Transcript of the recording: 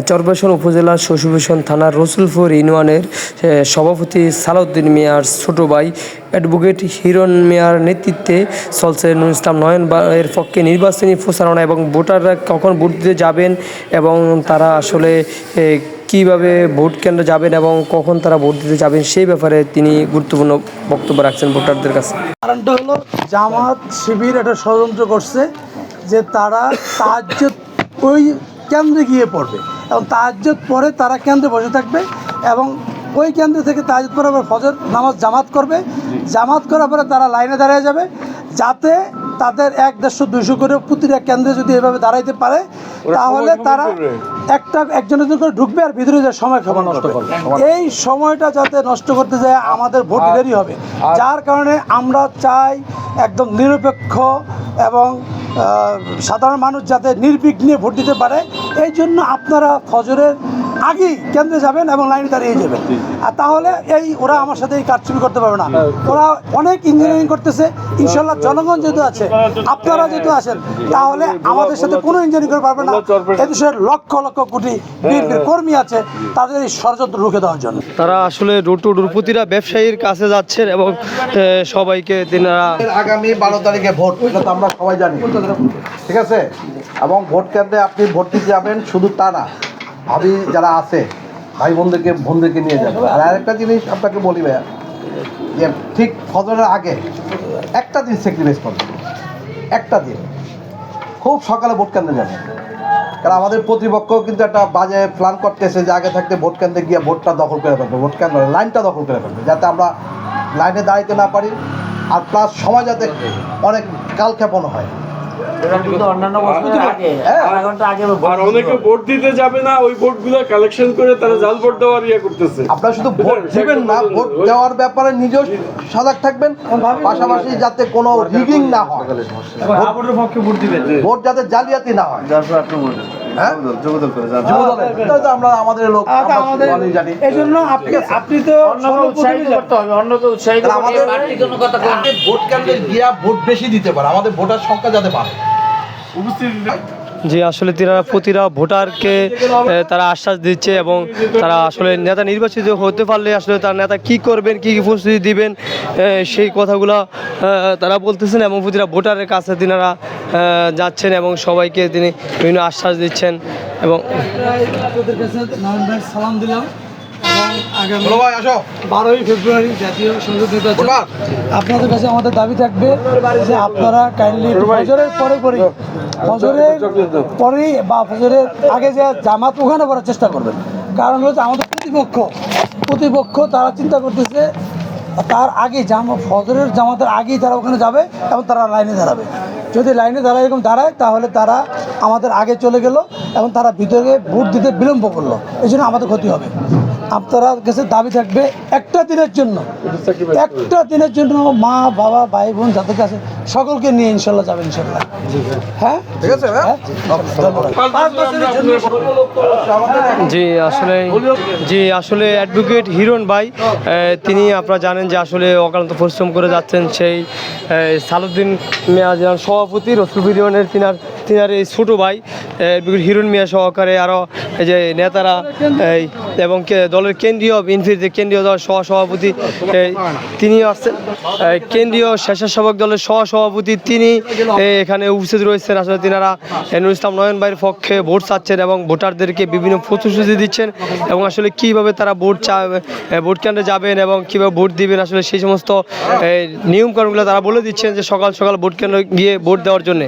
চরপেশন উপজেলার শশীভূষণ থানার রসুলপুর ইউনিয়নের সভাপতি সালাউদ্দিন মিয়ার ছোট ভাই অ্যাডভোকেট হিরণ মিয়ার নেতৃত্বে চলছে নুরুল ইসলাম নয়ন এর পক্ষে নির্বাচনী প্রচারণা এবং ভোটাররা কখন ভোট দিতে যাবেন এবং তারা আসলে কীভাবে ভোট কেন্দ্রে যাবেন এবং কখন তারা ভোট দিতে যাবেন সেই ব্যাপারে তিনি গুরুত্বপূর্ণ বক্তব্য রাখছেন ভোটারদের কাছে। কারণটা হলো জামাত শিবির এটা ষড়যন্ত্র করছে যে তারা তাহাজ্জুদ ওই কেন্দ্রে গিয়ে পড়বে এবং তাহাজ্জুদ পরে তারা কেন্দ্রে বসে থাকবে এবং ওই কেন্দ্র থেকে তাহাজ্জুদ পরে আবার ফজর নামাজ জামাত করবে। জামাত করার পরে তারা লাইনে দাঁড়িয়ে যাবে, যাতে তাদের 100-150 করে প্রতিটা কেন্দ্রে যদি এভাবে দাঁড়াইতে পারে তাহলে তারা একজনের করে ঢুকবে আর ভিতরে যে সময় খাবার নষ্ট করবে। এই সময়টা যাতে নষ্ট করতে যায় আমাদের ভোট দেরি হবে, যার কারণে আমরা চাই একদম নিরপেক্ষ এবং সাধারণ মানুষ যাতে নির্বিঘ্নে ভোট দিতে পারে। এই জন্য আপনারা ফজরের আগেই কেন্দ্রে যাবেন এবং লাইনে দাঁড়িয়ে যাবেন, আর তাহলে ওরা আমার সাথে এই কারচুপি করতে পারবে না। ওরা অনেক ইঞ্জিনিয়ারিং করতেছে, ইনশাল্লাহ জনগণ যেহেতু আছে, আপনারা যেহেতু আছেন, তাহলে আমাদের সাথে কোনো ইঞ্জিনিয়ারিং করতে পারবে না। এদেশের লক্ষ লক্ষ কোটি বিএনপির কর্মী আছে, তাদের এই ষড়যন্ত্র রুখে দেওয়ার জন্য তারা আসলে প্রতিটা ব্যবসায়ীর কাছে যাচ্ছেন এবং সবাইকে তিনারা আগামী 12 তারিখে ভোট, এটা তো আমরা সবাই জানি, ঠিক আছে? এবং ভোট কেন্দ্রে আপনি ভোট দিতে যাবেন, শুধু তা না, ভাবি যারা আছে ভাই বোনদেরকে নিয়ে যাবেন। আর আরেকটা জিনিস আপনাকে বলি ভাইয়া, যে ঠিক ফজরের আগে একটা দিন স্যাক্রিফাইস করবেন, একটা দিন খুব সকালে ভোট কেন্দ্রে যাবেন। কারণ আমাদের প্রতিপক্ষ কিন্তু একটা বাজে প্ল্যান করতেছে যে আগে থাকতে ভোট কেন্দ্রে গিয়ে ভোটটা দখল করে ফেলবে, ভোট কেন্দ্র লাইনটা দখল করে ফেলবে, যাতে আমরা লাইনে দাঁড়াইতে না পারি, আর প্লাস সময় যাতে অনেক কালক্ষেপণ হয়। অনেকে ভোট দিতে যাবে না, ওই ভোটগুলো কালেকশন করে তারা জাল ভোট দেওয়ার করতেছে। আপনারা শুধু ভোট দিবেন না, ভোট দেওয়ার ব্যাপারে নিজেও সজাগ থাকবেন, পাশাপাশি যাতে কোনো রিগিং না হয়, ভোট যাতে জালিয়াতি না হয়। আমরা আমাদের লোক জানি, এই জন্য আপনি তো আমাদের ভোট কেন্দ্রে গিয়া ভোট বেশি দিতে পারে, আমাদের ভোটার সংখ্যা যাতে বাড়ে। যে আসলে প্রতিটা ভোটারকে তারা আশ্বাস দিচ্ছে এবং তারা আসলে নেতা নির্বাচিত হতে পারলে আসলে তার নেতা কি করবেন, কি প্রস্তুতি দিবেন, সেই কথাগুলো তারা বলতেছেন এবং প্রতিটা ভোটারের কাছে তিনারা যাচ্ছেন এবং সবাইকে তিনি বিভিন্ন আশ্বাস দিচ্ছেন। এবং সালাম দিলাম আগামী 12ই ফেব্রুয়ারি জাতীয় সংসদ নির্বাচন। আপনাদের কাছে আমাদের দাবি থাকবে যে আপনারা কাইন্ডলি ফজরের পরেই বা ফজরের আগে যে জামাত ওখানে করার চেষ্টা করবেন। কারণ হচ্ছে আমাদের প্রতিপক্ষ তারা চিন্তা করতেছে তার আগে ফজরের জামাতের আগেই তারা ওখানে যাবে এবং তারা লাইনে দাঁড়াবে। যদি লাইনে এরকম দাঁড়ায় তাহলে তারা আমাদের আগে চলে গেল এবং তারা ভিতরে ভোট দিতে বিলম্ব করলো, এই জন্য আমাদের ক্ষতি হবে। আপনারা কাছে দাবি থাকবে একটা দিনের জন্য মা বাবা ভাই বোন যাদের কাছে সকলকে নিয়ে ইনশাল্লাহ যাবেন, ইনশাল্লাহ। হ্যাঁ, ঠিক আছে। জি আসলে অ্যাডভোকেট হিরণ ভাই তিনি আপনারা জানেন যে আসলে অক্লান্ত পরিশ্রম করে যাচ্ছেন। সেই সালাউদ্দিন মিয়া সভাপতি রসুলপুর ইউনিয়নের তিনার এই ছোটো ভাই অ্যাডভোকেট হিরণ মিয়া সহকারে আরও এই যে নেতারা এবং দলের কেন্দ্রীয় বিএনপির যে কেন্দ্রীয় দলের সহসভাপতি তিনি আসছেন, কেন্দ্রীয় স্বেচ্ছাসেবক দলের সহসভাপতি তিনি এখানে উপস্থিত রয়েছেন। আসলে তিনারা নুরুল ইসলাম নয়ন ভাইয়ের পক্ষে ভোট চাচ্ছেন এবং ভোটারদেরকে বিভিন্ন প্রতিশ্রুতি দিচ্ছেন এবং আসলে কীভাবে তারা ভোট কেন্দ্রে যাবেন এবং কীভাবে ভোট দিবেন, আসলে সেই সমস্ত নিয়মকানুনগুলো তারা বলে দিচ্ছেন যে সকাল সকাল ভোট কেন্দ্রে গিয়ে ভোট দেওয়ার জন্যে।